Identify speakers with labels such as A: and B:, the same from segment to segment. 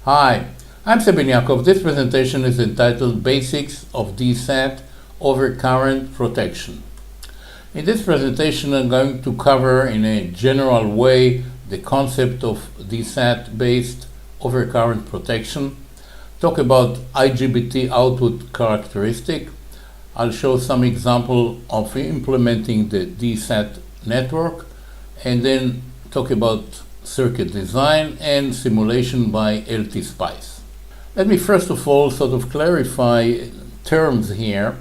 A: Hi, I'm Sabin Yaakov. This presentation is entitled Basics of Dset over Current Protection. In this presentation, I'm going to cover in a general way the concept of Dset-based overcurrent protection, talk about igbt output characteristic. I'll show some example of implementing the Dset network, and then talk about circuit design and simulation by LT-Spice. Let me first of all sort of clarify terms here.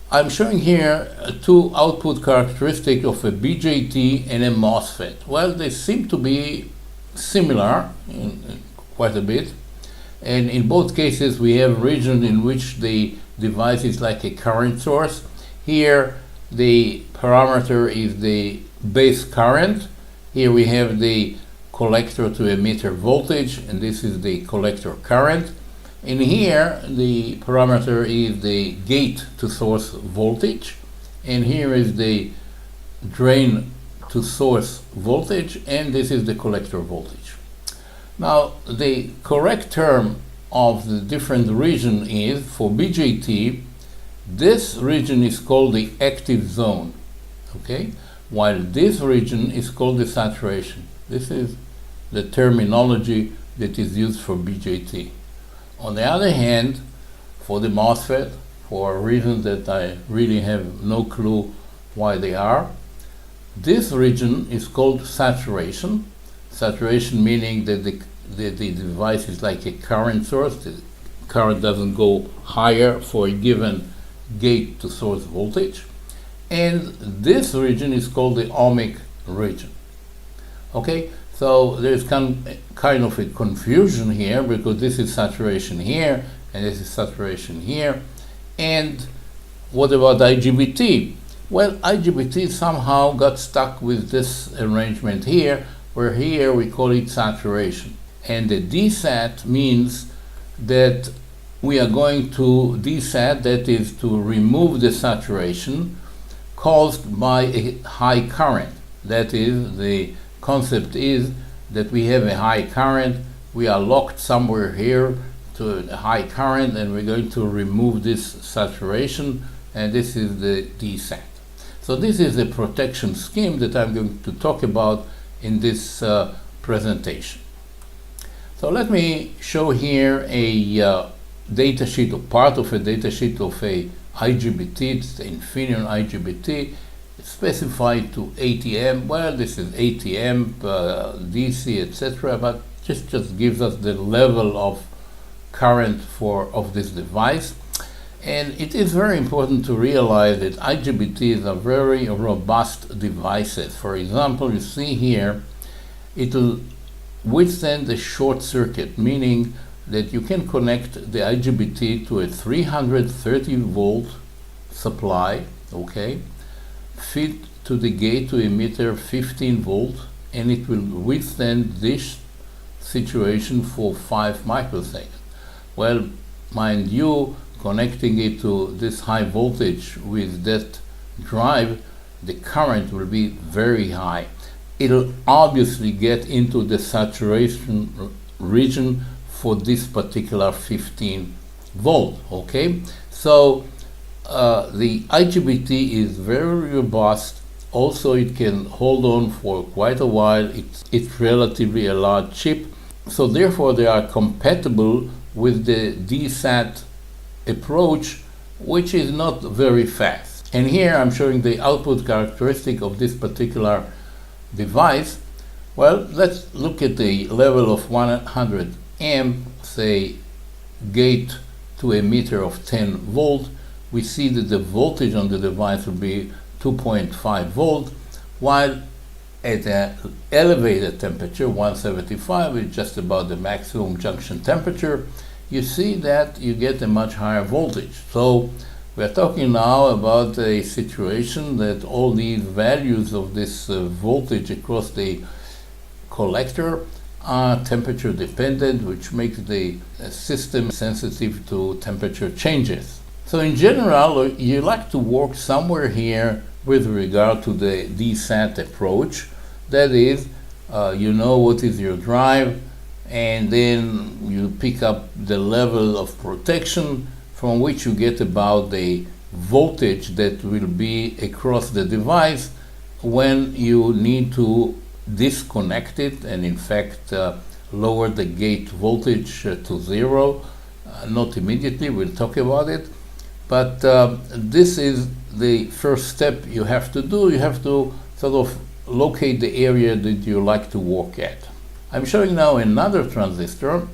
A: I'm showing here two output characteristics of a BJT and a MOSFET. Well, they seem to be similar in quite a bit, and in both cases we have region in which the device is like a current source. Here the parameter is the base current. Here we have the collector to emitter voltage, and this is the collector current. And here the parameter is the gate to source voltage, and here is the drain to source voltage, and this is the collector voltage. Now, the correct term of the different region is, for BJT, this region is called the active zone, okay? While this region is called the saturation. This is the terminology that is used for BJT. On the other hand, for the MOSFET, for reasons that I really have no clue why they are, this region is called saturation. Saturation meaning that the device is like a current source. The current doesn't go higher for a given gate to source voltage. And this region is called the ohmic region. Okay, so there's kind of a confusion here, because this is saturation here and this is saturation here. And what about IGBT? Well, IGBT somehow got stuck with this arrangement here, where here we call it saturation. And the Dset means that we are going to Dset, that is to remove the saturation caused by a high current. That is, the concept is that we have a high current, we are locked somewhere here to a high current, and we're going to remove this saturation, and this is the Dset. So this is the protection scheme that I'm going to talk about in this presentation. So let me show here a data sheet, or part of a data sheet of a IGBT. It's the Infineon IGBT. It's specified to ATM. Well, this is ATM, DC, etc., but just gives us the level of current of this device. And it is very important to realize that IGBTs are very robust devices. For example, you see here, it will withstand the short circuit, meaning that you can connect the IGBT to a 330 volt supply, okay, feed to the gate to emitter 15 volt, and it will withstand this situation for 5 microseconds. Well, mind you, connecting it to this high voltage with that drive, the current will be very high. It'll obviously get into the saturation region for this particular 15 volt, okay? So the IGBT is very robust. Also, it can hold on for quite a while. It's relatively a large chip. So therefore, they are compatible with the Dset approach, which is not very fast. And here I'm showing the output characteristic of this particular device. Well, let's look at the level of 100 amp, say gate to emitter of 10 volt. We see that the voltage on the device will be 2.5 volt, while at an elevated temperature, 175, is just about the maximum junction temperature, you see that you get a much higher voltage. So we're talking now about a situation that all these values of this voltage across the collector are temperature dependent, which makes the system sensitive to temperature changes. So in general, you like to work somewhere here with regard to the Dset approach. That is, you know what is your drive, and then you pick up the level of protection from which you get about the voltage that will be across the device when you need to disconnect it and in fact lower the gate voltage to zero. Not immediately, we'll talk about it, but this is the first step you have to do. You have to sort of locate the area that you like to work at. I'm showing now another transistor,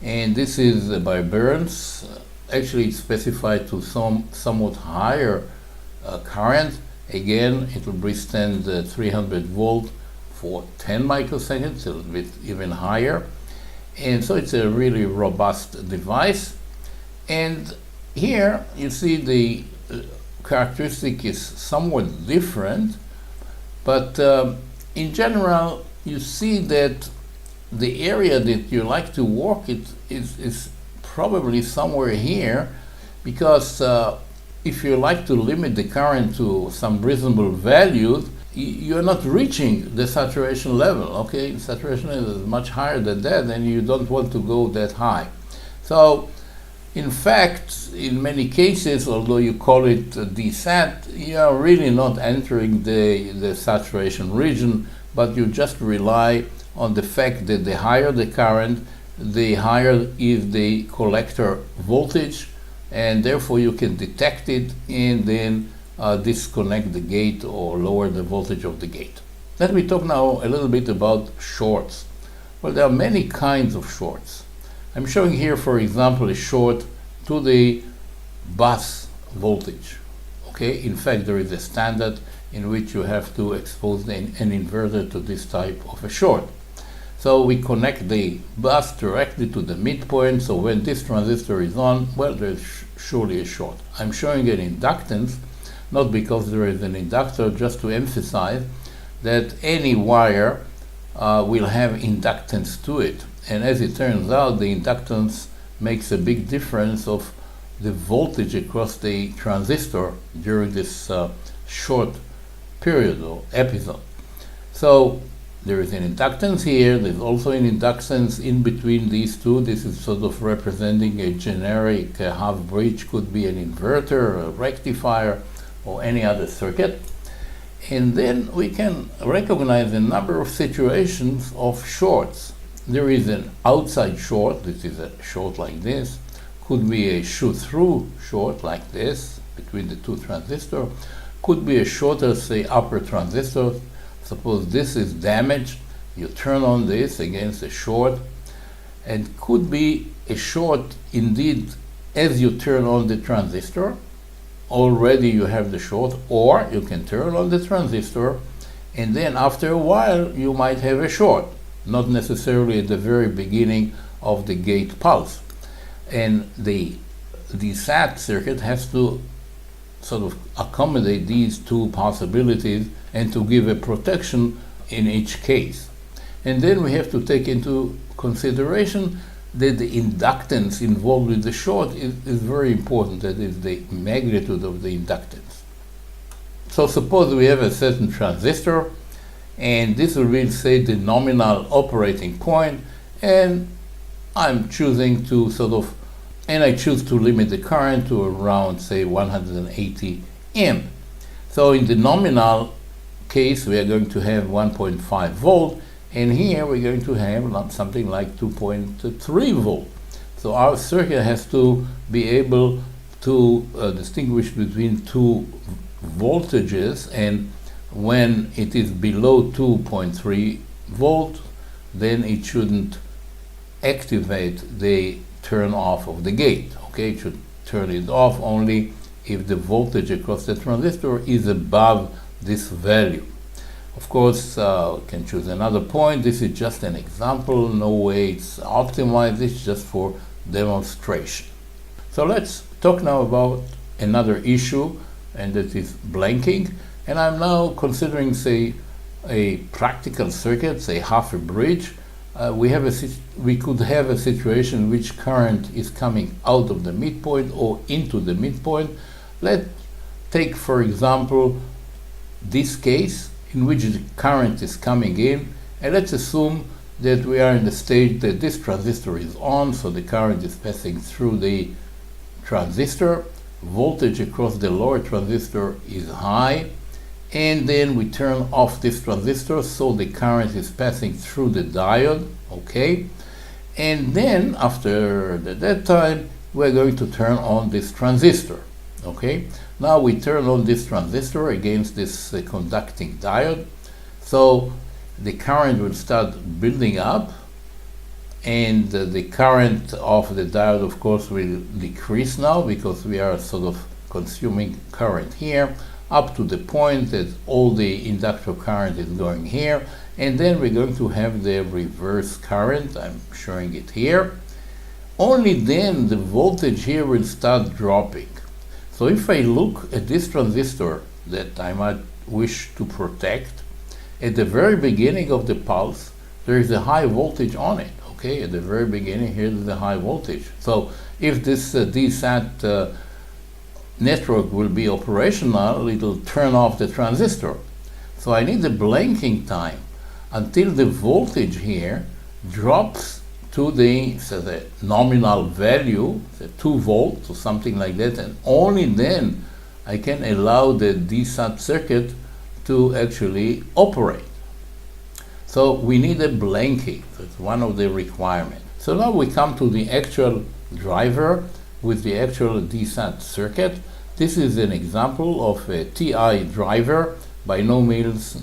A: and this is by Burns. Actually, it's specified to somewhat higher current. Again, it will withstand 300 volt for 10 microseconds, a little bit even higher. And so it's a really robust device. And here you see the characteristic is somewhat different, but in general, you see that the area that you like to work it is probably somewhere here, because if you like to limit the current to some reasonable values, you're not reaching the saturation level, okay? Saturation is much higher than that, and you don't want to go that high. So, in fact, in many cases, although you call it Dset, you are really not entering the saturation region, but you just rely on the fact that the higher the current, the higher is the collector voltage, and therefore you can detect it and then disconnect the gate or lower the voltage of the gate. Let me talk now a little bit about shorts. Well, there are many kinds of shorts. I'm showing here, for example, a short to the bus voltage. Okay, in fact, there is a standard in which you have to expose an inverter to this type of a short. So we connect the bus directly to the midpoint, so when this transistor is on, well, there's surely a short. I'm showing an inductance, not because there is an inductor, just to emphasize that any wire will have inductance to it. And as it turns out, the inductance makes a big difference of the voltage across the transistor during this short period or episode. So there is an inductance here, there's also an inductance in between these two. This is sort of representing a generic half bridge, could be an inverter, a rectifier, or any other circuit. And then we can recognize a number of situations of shorts. There is an outside short, this is a short like this, could be a shoot-through short like this between the two transistors, could be a shorter, say, upper transistor. Suppose this is damaged, you turn on this against a short, and could be a short indeed as you turn on the transistor. Already you have the short, or you can turn on the transistor and then after a while you might have a short, not necessarily at the very beginning of the gate pulse. And the Dset circuit has to sort of accommodate these two possibilities and to give a protection in each case. And then we have to take into consideration that the inductance involved with the short is very important, that is the magnitude of the inductance. So suppose we have a certain transistor, and this will be, say, the nominal operating point, and I'm choosing to I choose to limit the current to around, say, 180 amp. So in the nominal case, we are going to have 1.5 volt, and here we're going to have something like 2.3 volt. So our circuit has to be able to distinguish between two voltages, and when it is below 2.3 volt, then it shouldn't activate the turn off of the gate. Okay, it should turn it off only if the voltage across the transistor is above this value. Of course, we can choose another point. This is just an example. No way it's optimized. It's just for demonstration. So let's talk now about another issue, and that is blanking. And I'm now considering, say, a practical circuit, say half a bridge. We could have a situation in which current is coming out of the midpoint or into the midpoint. Let's take, for example, this case in which the current is coming in, and let's assume that we are in the stage that this transistor is on, so the current is passing through the transistor. Voltage across the lower transistor is high, and then we turn off this transistor so the current is passing through the diode, okay? And then after that time, we're going to turn on this transistor, okay? Now we turn on this transistor against this conducting diode, so the current will start building up, and the current of the diode, of course, will decrease now because we are sort of consuming current here up to the point that all the inductor current is going here, and then we're going to have the reverse current. I'm showing it here. Only then the voltage here will start dropping. So if I look at this transistor that I might wish to protect, at the very beginning of the pulse, there is a high voltage on it. Okay, at the very beginning here is a high voltage. So if this Dset network will be operational, it will turn off the transistor. So I need a blanking time until the voltage here drops to the nominal value, 2 volts or something like that, and only then I can allow the Dset circuit to actually operate. So we need a blanking. That's one of the requirements. So now we come to the actual driver with the actual Dset circuit. This is an example of a TI driver. By no means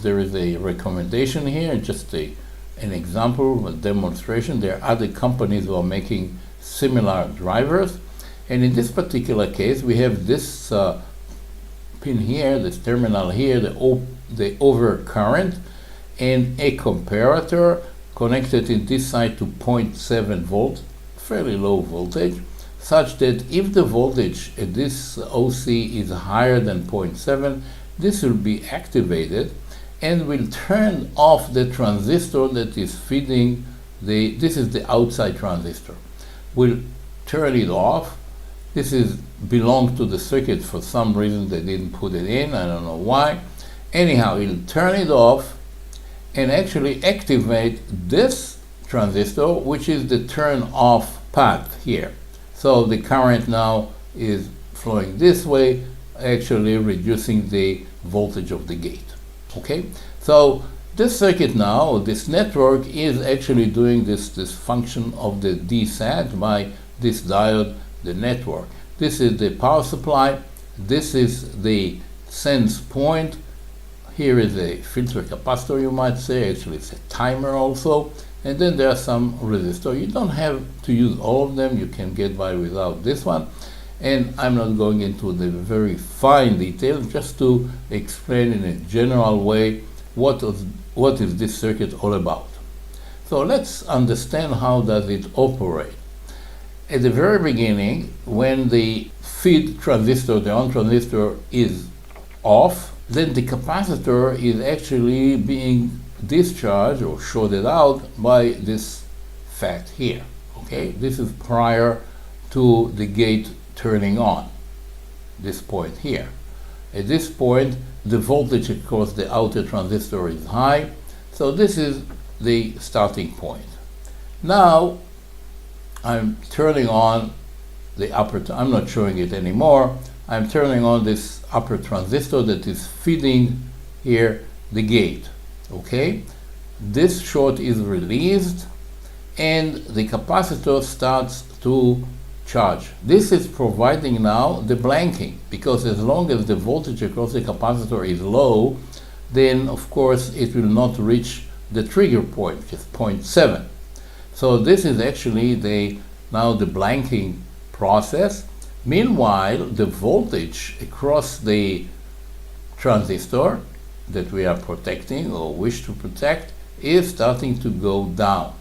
A: there is a recommendation here, just an example, a demonstration. There are other companies who are making similar drivers. And in this particular case, we have this pin here, this terminal here, the overcurrent, and a comparator connected in this side to 0.7 volt, fairly low voltage, such that if the voltage at this OC is higher than 0.7, this will be activated and will turn off the transistor that is feeding this is the outside transistor. We'll turn it off. This belongs to the circuit. For some reason they didn't put it in, I don't know why. Anyhow, it'll turn it off and actually activate this transistor, which is the turn off path here. So the current now is flowing this way, actually reducing the voltage of the gate. Okay, so this circuit now, this network, is actually doing this function of the Dset by this diode, the network. This is the power supply, this is the sense point. Here is a filter capacitor, you might say. Actually, it's a timer also. And then there are some resistors. You don't have to use all of them. You can get by without this one. And I'm not going into the very fine details, just to explain in a general way what is this circuit all about. So let's understand how does it operate. At the very beginning, when the feed transistor, the on transistor, is off, then the capacitor is actually being discharged or shorted out by this fact here. Okay, this is prior to the gate turning on, this point here. At this point, the voltage across the outer transistor is high, so this is the starting point. Now I'm turning on the upper, I'm not showing it anymore, I'm turning on this upper transistor that is feeding here the gate. Okay, this short is released and the capacitor starts to charge. This is providing now the blanking, because as long as the voltage across the capacitor is low, then of course it will not reach the trigger point, which is 0.7. So this is actually now the blanking process. Meanwhile, the voltage across the transistor that we are protecting or wish to protect is starting to go down.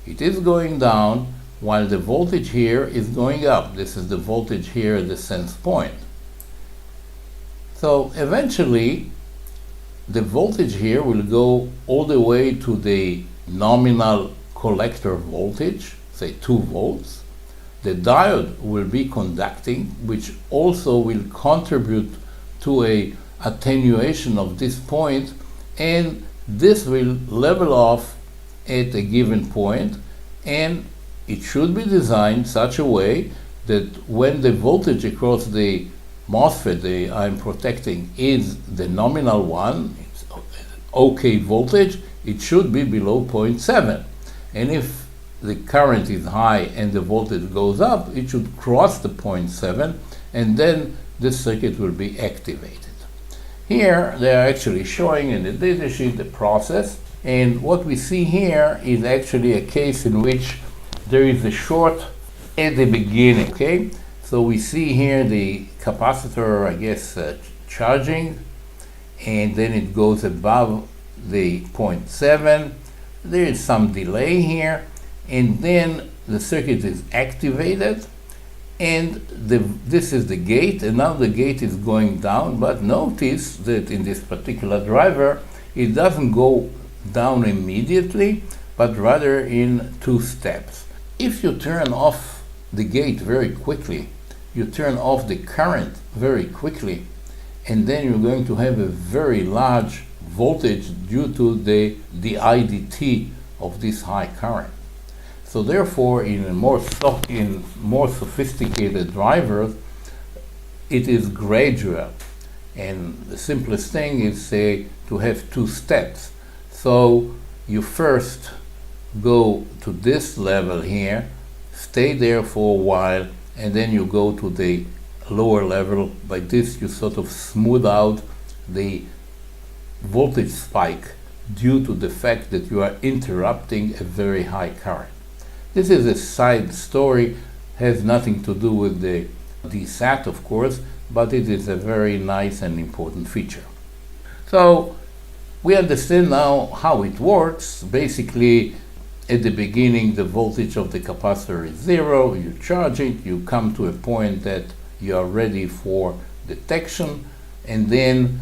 A: It is going down while the voltage here is going up. This is the voltage here at the sense point. So eventually, the voltage here will go all the way to the nominal collector voltage, say 2 volts. The diode will be conducting, which also will contribute to a attenuation of this point, and this will level off at a given point, and it should be designed such a way that when the voltage across the MOSFET I'm protecting is the nominal one, it's OK voltage, it should be below 0.7. And if the current is high and the voltage goes up, it should cross the 0.7, and then this circuit will be activated. Here they are actually showing in the data sheet the process, and what we see here is actually a case in which there is a short at the beginning. Okay, so we see here the capacitor, I guess, charging, and then it goes above the 0.7. There is some delay here, and then the circuit is activated, and this is the gate, and now the gate is going down. But notice that in this particular driver, it doesn't go down immediately, but rather in 2 steps. If you turn off the gate very quickly, you turn off the current very quickly, and then you're going to have a very large voltage due to the igbt of this high current. So therefore, in more sophisticated drivers, it is gradual, and the simplest thing is, say, to have 2 steps. So you first go to this level here, stay there for a while, and then you go to the lower level. By this, you sort of smooth out the voltage spike due to the fact that you are interrupting a very high current. This is a side story, has nothing to do with the Dset, of course, but it is a very nice and important feature. So we understand now how it works. Basically, at the beginning, the voltage of the capacitor is 0, you charge it, you come to a point that you are ready for detection, and then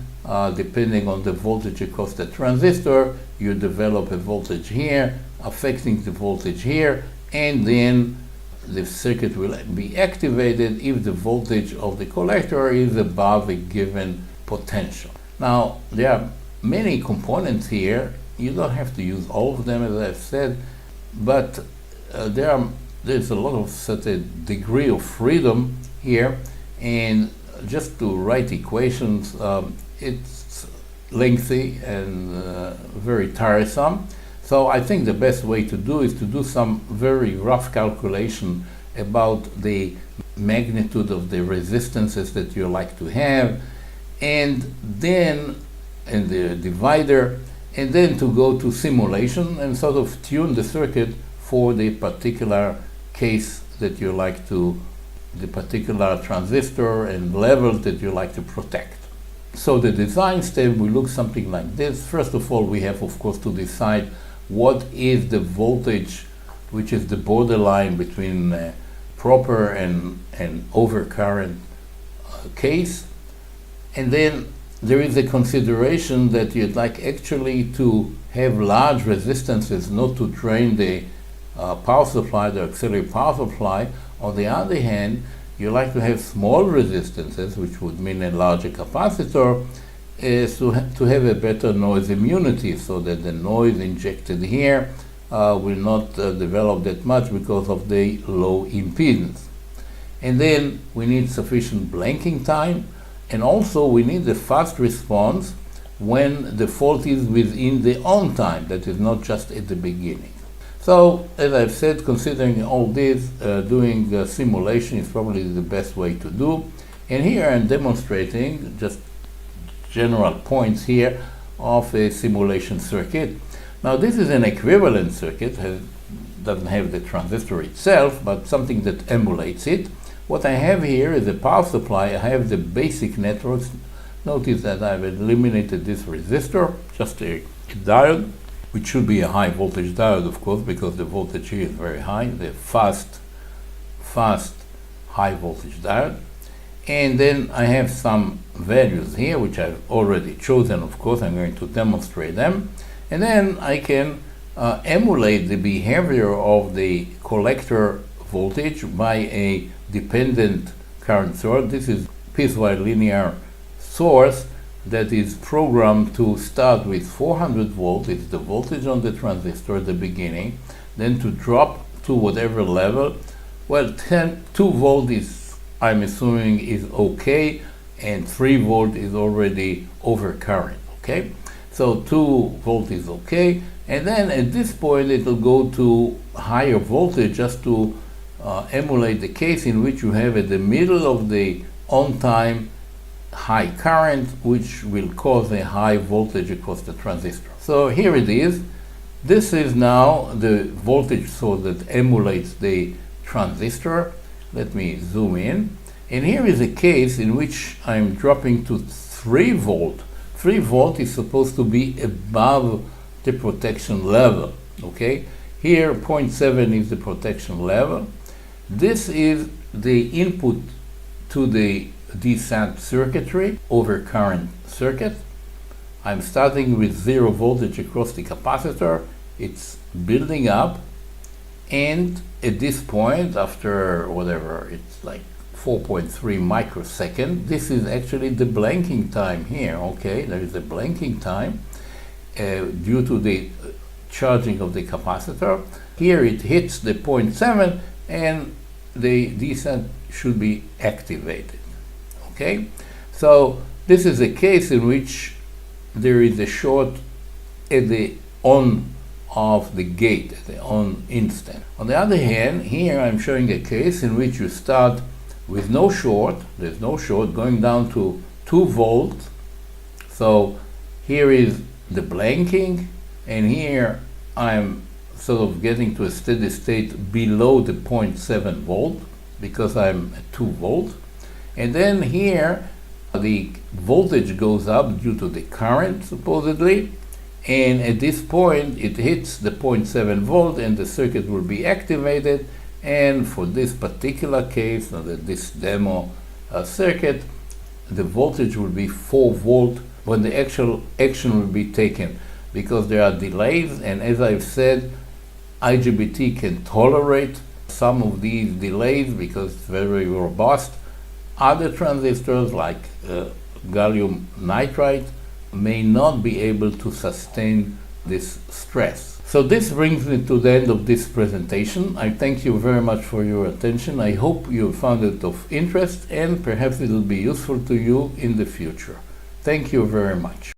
A: depending on the voltage across the transistor, you develop a voltage here, affecting the voltage here, and then the circuit will be activated if the voltage of the collector is above a given potential. Now, there are many components here. You don't have to use all of them, as I've said, but there's a lot of such a degree of freedom here, and just to write equations, it's lengthy and very tiresome. So I think the best way to do is to do some very rough calculation about the magnitude of the resistances that you like to have, and then in the divider, and then to go to simulation and sort of tune the circuit for the particular case that you like to, the particular transistor and levels that you like to protect. So the design step will look something like this. First of all, we have, of course, to decide what is the voltage, which is the borderline between proper and overcurrent case. And then there is a consideration that you'd like actually to have large resistances, not to drain the power supply, the auxiliary power supply. On the other hand, you like to have small resistances, which would mean a larger capacitor, is to have a better noise immunity, so that the noise injected here will not develop that much because of the low impedance. And then we need sufficient blanking time, and also we need a fast response when the fault is within the on time, that is not just at the beginning. So, as I've said, considering all this, doing simulation is probably the best way to do. And here I'm demonstrating just general points here of a simulation circuit. Now this is an equivalent circuit, doesn't have the transistor itself, but something that emulates it. What I have here is a power supply. I have the basic networks. Notice that I've eliminated this resistor, just a diode, which should be a high voltage diode, of course, because the voltage here is very high, the fast high voltage diode. And then I have some values here, which I've already chosen. Of course, I'm going to demonstrate them. And then I can emulate the behavior of the collector voltage by a dependent current source. This is piecewise linear source that is programmed to start with 400 volts, it's the voltage on the transistor at the beginning, then to drop to whatever level. Well, 2 volt is, I'm assuming, is okay, and 3 volt is already overcurrent, okay? So 2 volt is okay, and then at this point it will go to higher voltage just to emulate the case in which you have at the middle of the on-time high current, which will cause a high voltage across the transistor. So here it is. This is now the voltage source that emulates the transistor. Let me zoom in. And here is a case in which I'm dropping to 3 volt. 3 volt is supposed to be above the protection level, okay? Here 0.7 is the protection level. This is the input to the Dset circuitry over current circuit. I'm starting with 0 voltage across the capacitor. It's building up, and at this point, after whatever, it's like 4.3 microsecond, this is actually the blanking time here, okay? There is a blanking time due to the charging of the capacitor. Here it hits the 0.7 and the Dset should be activated. Okay, so this is a case in which there is a short at the on of the gate, at the on instant. On the other hand, here I'm showing a case in which you start with no short, there's no short, going down to 2 volts. So here is the blanking, and here I'm sort of getting to a steady state below the 0.7 volt because I'm at 2 volt. And then here the voltage goes up due to the current, supposedly, and at this point it hits the 0.7 volt and the circuit will be activated. And for this particular case, this demo circuit, the voltage will be 4 volt when the actual action will be taken, because there are delays, and as I've said, IGBT can tolerate some of these delays because it's very robust. Other transistors like gallium nitride may not be able to sustain this stress. So this brings me to the end of this presentation. I thank you very much for your attention. I hope you found it of interest and perhaps it will be useful to you in the future. Thank you very much.